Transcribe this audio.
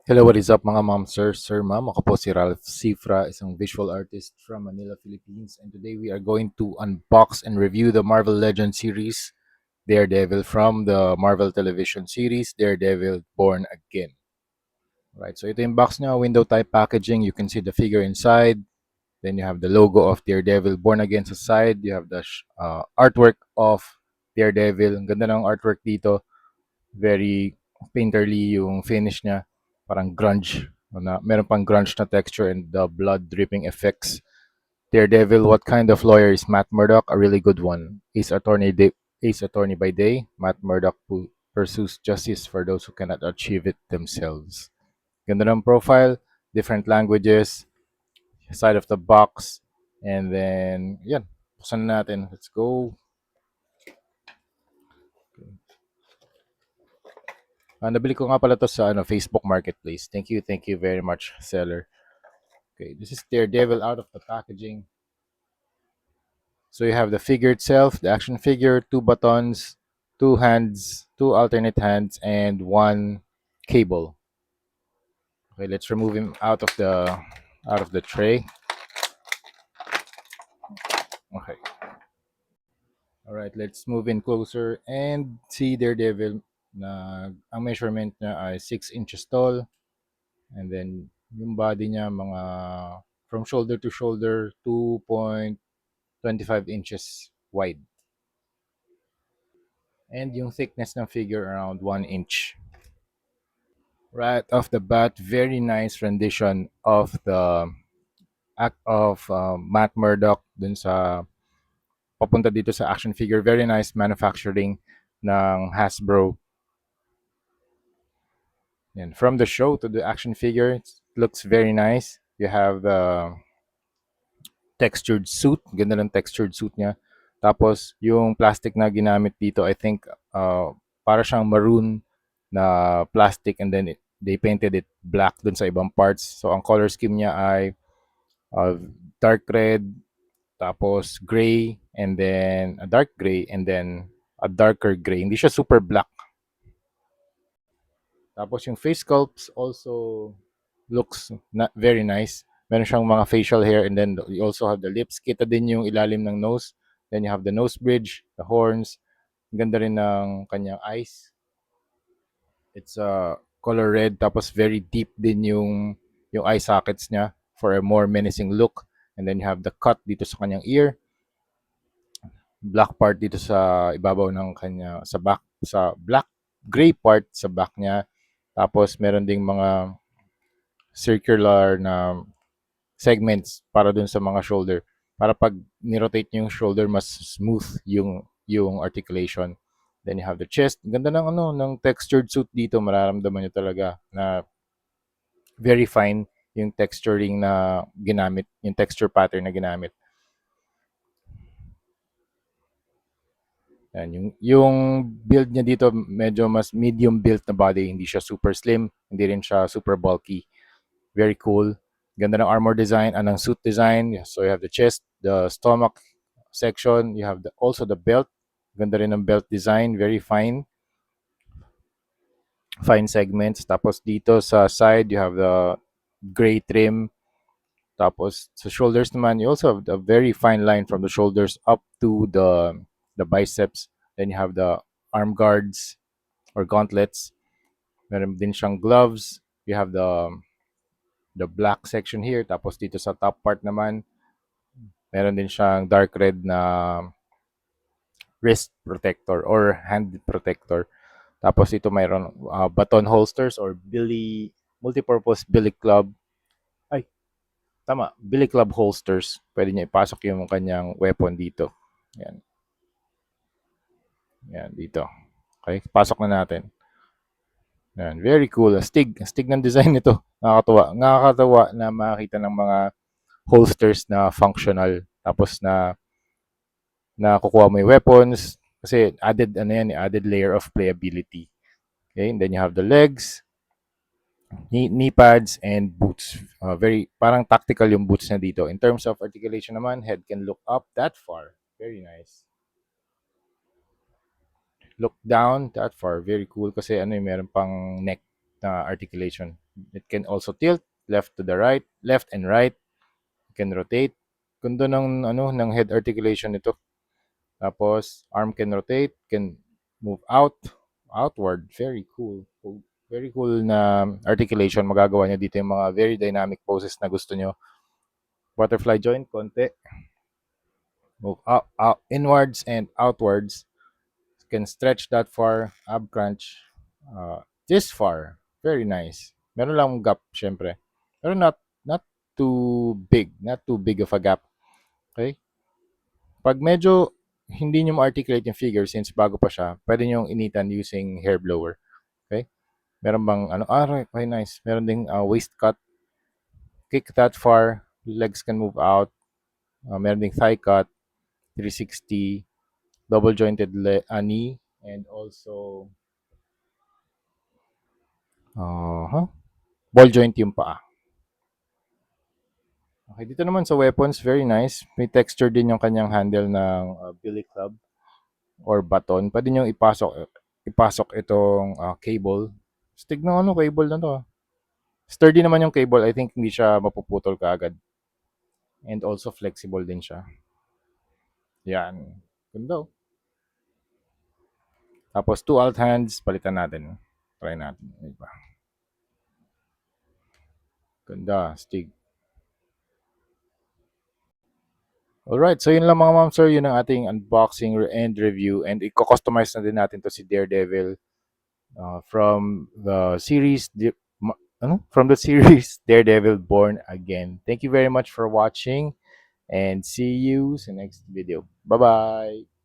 Hello, what is up mga ma'am, sir, ma'am? Ako po si Ralph Cifra, isang visual artist from Manila, Philippines. And today we are going to unbox and review the Marvel Legends series, Daredevil from the Marvel television series, Daredevil Born Again. Right, so ito yung box niya, window type packaging. You can see the figure inside. Then you have the logo of Daredevil Born Again sa side. You have the artwork of Daredevil. Ang ganda ng artwork dito. Very painterly yung finish niya. Parang grunge. Meron pang grunge na texture and the blood dripping effects. Daredevil, what kind of lawyer is Matt Murdock? A really good one. Ace attorney by day. Matt Murdock pursues justice for those who cannot achieve it themselves. Ganda ng profile, different languages, side of the box, and then, yan. Buksan na natin. Let's go. Nabili ko nga pala to sa Facebook Marketplace. Thank you very much, seller. Okay, this is Daredevil out of the packaging. So you have the figure itself, the action figure, two buttons, two hands, two alternate hands, and one cable. Okay, let's remove him out of the tray. Okay. All right, let's move in closer and see Daredevil na ang measurement niya ay 6 inches tall, and then yung body niya mga from shoulder to shoulder 2.25 inches wide. And yung thickness ng figure around 1 inch. Right off the bat, very nice rendition of the act of Matt Murdock dun sa papunta dito sa action figure. Very nice manufacturing ng Hasbro. And from the show to the action figure, it looks very nice. You have the textured suit. Ganda ng textured suit niya. Tapos, yung plastic na ginamit dito, I think, para siyang maroon na plastic, and then they painted it black dun sa ibang parts. So, ang color scheme niya ay uh, dark red, tapos gray, and then a dark gray, and then a darker gray. Hindi siya super black. Tapos yung face sculpts also looks very nice. Meron siyang mga facial hair, and then you also have the lips. Kita din yung ilalim ng nose. Then you have the nose bridge, the horns. Ganda rin ng kanyang eyes. It's color red, tapos very deep din yung eye sockets niya for a more menacing look. And then you have the cut dito sa kanyang ear. Black part dito sa ibabaw ng kanya sa back, sa black gray part sa back niya. Tapos meron ding mga circular na segments para dun sa mga shoulder. Para pag ni-rotate niyo yung shoulder, mas smooth yung articulation. Then you have the chest. Ganda ng ng textured suit dito. Mararamdaman niyo talaga na very fine yung texturing na ginamit, yung texture pattern na ginamit. Yan, yung build niya dito, medyo mas medium built na body. Hindi siya super slim, hindi rin siya super bulky. Very cool. Ganda ng armor design, ng suit design. So you have the chest, the stomach section. You have also the belt. Ganda rin ng belt design. Very fine. Fine segments. Tapos dito sa side, you have the gray trim. Tapos sa shoulders naman, you also have the very fine line from the shoulders up to the biceps. Then you have the arm guards or gauntlets. Meron din siyang gloves. You have the black section here. Tapos dito sa top part naman, meron din siyang dark red na wrist protector or hand protector. Tapos ito mayroon baton holsters or multipurpose billy club. Ay, tama, billy club holsters. Pwede niya ipasok yung kanyang weapon dito. Yan. Yan, dito. Okay, pasok na natin. Yan, very cool. Astig ng design nito. Nakakatuwa. Nakakatawa na makakita ng mga holsters na functional. Tapos na kukuha mo yung weapons. Kasi added layer of playability. Okay, and then you have the legs, knee pads, and boots. Very, parang tactical yung boots na dito. In terms of articulation naman, head can look up that far. Very nice. Look down that far. Very cool kasi meron pang neck na articulation. It can also tilt left to the right, left and right. It can rotate. Ganda ng ano ng head articulation nito. Tapos arm can rotate, can move outward. Very cool. Very cool na articulation. Magagawa niyo dito yung mga very dynamic poses na gusto niyo. Butterfly joint, konti. Move out, inwards and outwards. Can stretch that far. Ab crunch. This far. Very nice. Meron lang gap, syempre. Pero not too big. Not too big of a gap. Okay? Pag medyo hindi nyo ma-articulate yung figure since bago pa siya, pwede nyo initan using hair blower. Okay? Meron bang ano? Right. Okay, nice. Meron ding waist cut. Kick that far. Legs can move out. Meron ding thigh cut. 360. Double jointed knee. And also, ball joint yung paa. Okay, dito naman sa weapons, very nice. May texture din yung kanyang handle ng billy club or baton. Pwede nyo ipasok itong cable. Stig ng ano, cable na to. Sturdy naman yung cable. I think hindi siya mapuputol kaagad. And also flexible din siya. Yan. Ganda. Tapos two alt hands, palitan natin. Try natin. Diba? Ganda, stig. Alright, so yun lang mga ma'am sir, yun ang ating unboxing and review. And i-customize na din natin to si Daredevil from the series from the series Daredevil Born Again. Thank you very much for watching and see you sa next video. Bye-bye!